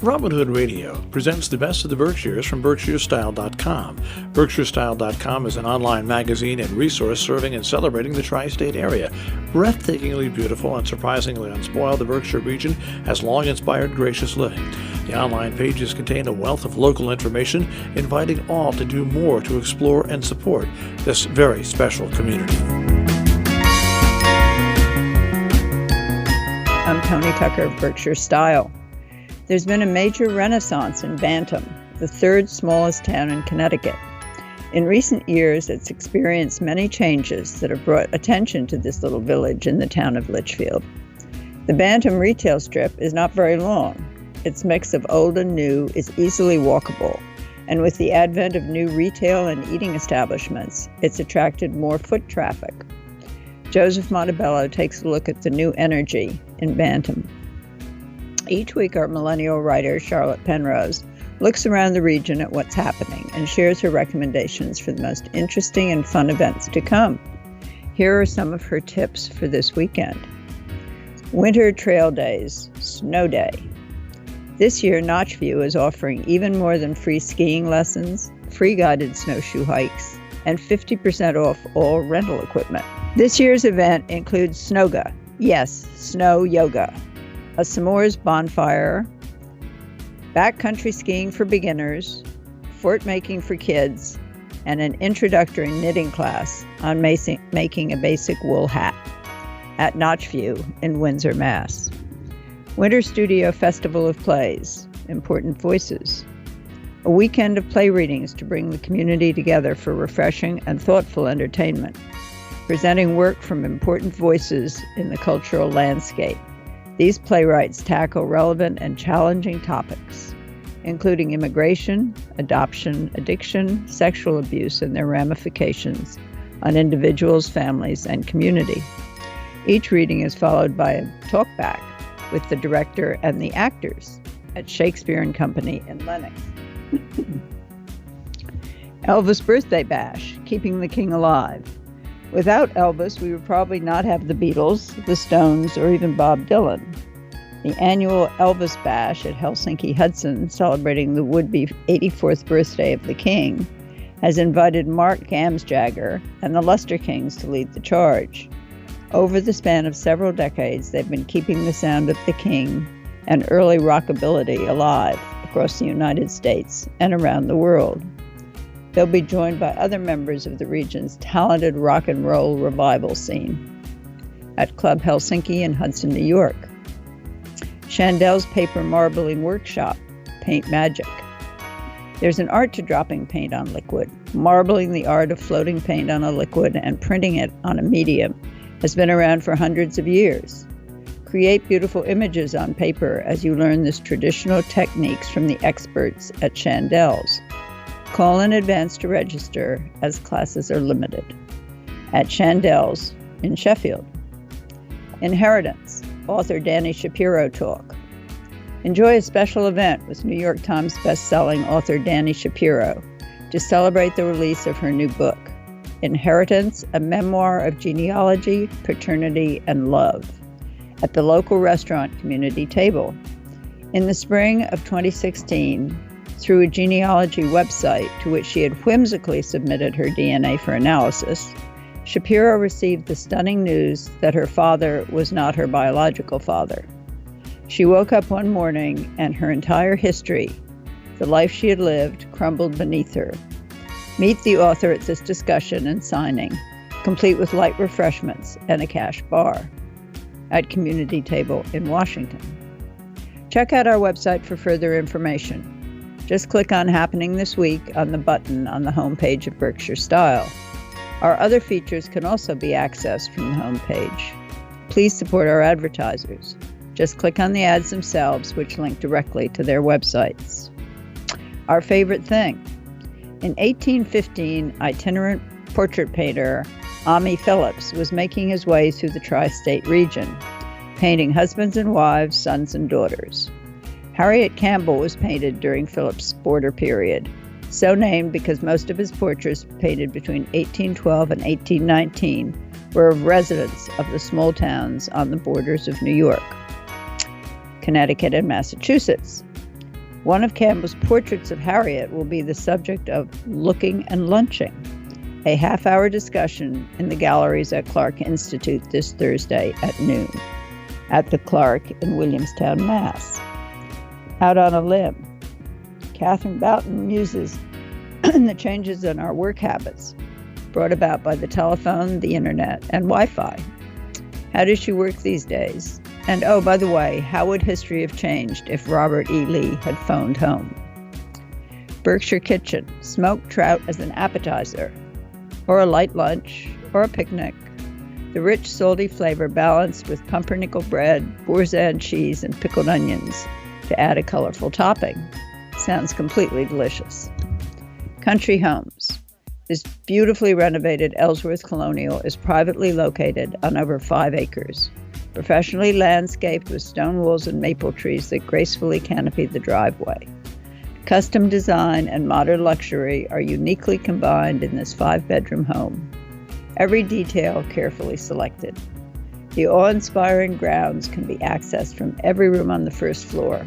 Robin Hood Radio presents the best of the Berkshires from BerkshireStyle.com. BerkshireStyle.com is an online magazine and resource serving and celebrating the tri-state area. Breathtakingly beautiful and surprisingly unspoiled, the Berkshire region has long inspired gracious living. The online pages contain a wealth of local information, inviting all to do more to explore and support this very special community. I'm Tony Tucker of Berkshire Style. There's been a major renaissance in Bantam, the third smallest town in Connecticut. In recent years, it's experienced many changes that have brought attention to this little village in the town of Litchfield. The Bantam retail strip is not very long. Its mix of old and new is easily walkable, and with the advent of new retail and eating establishments, it's attracted more foot traffic. Joseph Montebello takes a look at the new energy in Bantam. Each week, our millennial writer, Charlotte Penrose, looks around the region at what's happening and shares her recommendations for the most interesting and fun events to come. Here are some of her tips for this weekend. Winter Trail Days, Snow Day. This year, Notchview is offering even more than free skiing lessons, free guided snowshoe hikes, and 50% off all rental equipment. This year's event includes Snowga, yes, snow yoga, a s'mores bonfire, backcountry skiing for beginners, fort making for kids, and an introductory knitting class on making a basic wool hat at Notchview in Windsor, Mass. Winter Studio Festival of Plays, Important Voices, a weekend of play readings to bring the community together for refreshing and thoughtful entertainment, presenting work from important voices in the cultural landscape. These playwrights tackle relevant and challenging topics, including immigration, adoption, addiction, sexual abuse, and their ramifications on individuals, families, and community. Each reading is followed by a talkback with the director and the actors at Shakespeare and Company in Lenox. Elvis Birthday Bash, Keeping the King Alive. Without Elvis, we would probably not have the Beatles, the Stones, or even Bob Dylan. The annual Elvis Bash at Helsinki Hudson, celebrating the would-be 84th birthday of the King, has invited Mark Gamsjagger and the Luster Kings to lead the charge. Over the span of several decades, they've been keeping the sound of the King and early rockabilly alive across the United States and around the world. They'll be joined by other members of the region's talented rock and roll revival scene at Club Helsinki in Hudson, New York. Chandel's Paper Marbling Workshop, Paint Magic. There's an art to dropping paint on liquid. Marbling, the art of floating paint on a liquid and printing it on a medium, has been around for hundreds of years. Create beautiful images on paper as you learn this traditional techniques from the experts at Chandel's. Call in advance to register, as classes are limited. At Chandel's in Sheffield. Inheritance, author Danny Shapiro talk. Enjoy a special event with New York Times bestselling author Danny Shapiro to celebrate the release of her new book, Inheritance, a memoir of genealogy, paternity, and love, at the local restaurant community table. In the spring of 2016, through a genealogy website to which she had whimsically submitted her DNA for analysis, Shapiro received the stunning news that her father was not her biological father. She woke up one morning and her entire history, the life she had lived, crumbled beneath her. Meet the author at this discussion and signing, complete with light refreshments and a cash bar, at Community Table in Washington. Check out our website for further information. Just click on Happening This Week on the button on the homepage of Berkshire Style. Our other features can also be accessed from the homepage. Please support our advertisers. Just click on the ads themselves, which link directly to their websites. Our favorite thing. In 1815, itinerant portrait painter Ami Phillips was making his way through the tri-state region, painting husbands and wives, sons and daughters. Harriet Campbell was painted during Phillips' border period, so named because most of his portraits painted between 1812 and 1819 were of residents of the small towns on the borders of New York, Connecticut, and Massachusetts. One of Campbell's portraits of Harriet will be the subject of Looking and Lunching, a half-hour discussion in the galleries at Clark Institute this Thursday at noon at the Clark in Williamstown, Mass. Out on a limb, Catherine Boughton muses the changes in our work habits brought about by the telephone, the internet, and Wi-Fi. How does she work these days? And oh, by the way, how would history have changed if Robert E. Lee had phoned home? Berkshire Kitchen, smoked trout as an appetizer, or a light lunch, or a picnic. The rich, salty flavor balanced with pumpernickel bread, boursin cheese, and pickled onions to add a colorful topping. Sounds completely delicious. Country Homes. This beautifully renovated Ellsworth Colonial is privately located on over 5 acres, professionally landscaped with stone walls and maple trees that gracefully canopy the driveway. Custom design and modern luxury are uniquely combined in this 5-bedroom home. Every detail carefully selected. The awe-inspiring grounds can be accessed from every room on the first floor.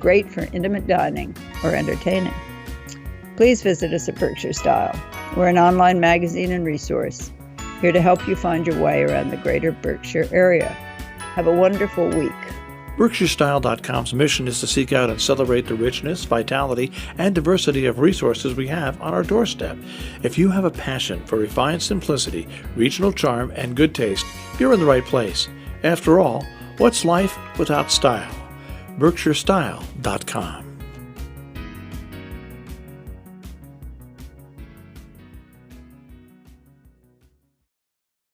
Great for intimate dining or entertaining. Please visit us at Berkshire Style. We're an online magazine and resource, here to help you find your way around the greater Berkshire area. Have a wonderful week. BerkshireStyle.com's mission is to seek out and celebrate the richness, vitality, and diversity of resources we have on our doorstep. If you have a passion for refined simplicity, regional charm, and good taste, you're in the right place. After all, what's life without style? BerkshireStyle.com.